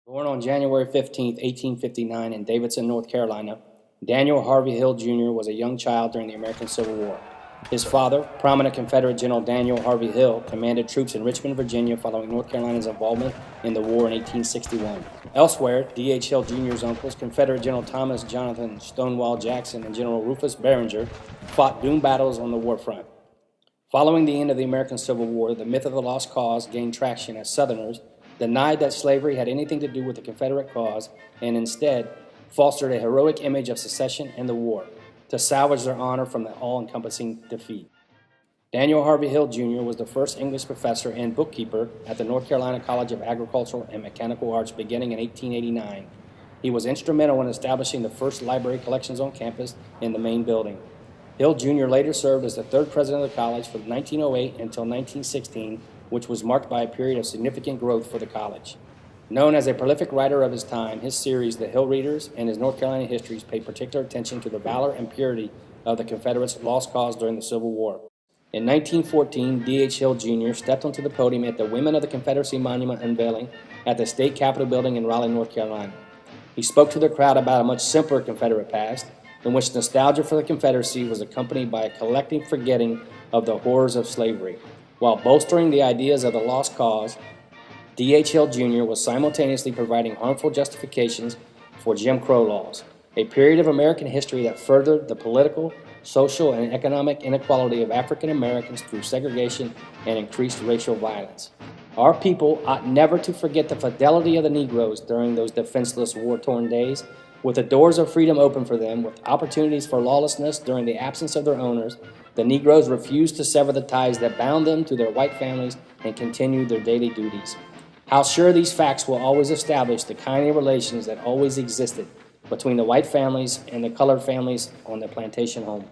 Born on January 15, 1859 in Davidson, North Carolina, Daniel Harvey Hill Jr. was a young child during the American Civil War. His father, prominent Confederate General Daniel Harvey Hill, commanded troops in Richmond, Virginia following North Carolina's involvement in the war in 1861. Elsewhere, D.H. Hill Jr.'s uncles, Confederate General Thomas Jonathan Stonewall Jackson and General Rufus Barringer, fought doomed battles on the war front. Following the end of the American Civil War, the myth of the lost cause gained traction as Southerners denied that slavery had anything to do with the Confederate cause and instead fostered a heroic image of secession and the war to salvage their honor from the all-encompassing defeat. Daniel Harvey Hill Jr. was the first English professor and bookkeeper at the North Carolina College of Agricultural and Mechanical Arts beginning in 1889. He was instrumental in establishing the first library collections on campus in the main building. Hill Jr. later served as the third president of the college from 1908 until 1916, which was marked by a period of significant growth for the college. Known as a prolific writer of his time, his series, The Hill Readers, and his North Carolina histories paid particular attention to the valor and purity of the Confederates' lost cause during the Civil War. In 1914, D.H. Hill Jr. stepped onto the podium at the Women of the Confederacy Monument unveiling at the State Capitol building in Raleigh, North Carolina. He spoke to the crowd about a much simpler Confederate past, in which nostalgia for the Confederacy was accompanied by a collective forgetting of the horrors of slavery. While bolstering the ideas of the lost cause, D.H. Hill Jr. was simultaneously providing harmful justifications for Jim Crow laws, a period of American history that furthered the political, social, and economic inequality of African Americans through segregation and increased racial violence. Our people ought never to forget the fidelity of the Negroes during those defenseless, war-torn days. With the doors of freedom open for them, with opportunities for lawlessness during the absence of their owners, the Negroes refused to sever the ties that bound them to their white families and continued their daily duties. How sure these facts will always establish the kindly relations that always existed between the white families and the colored families on the plantation home.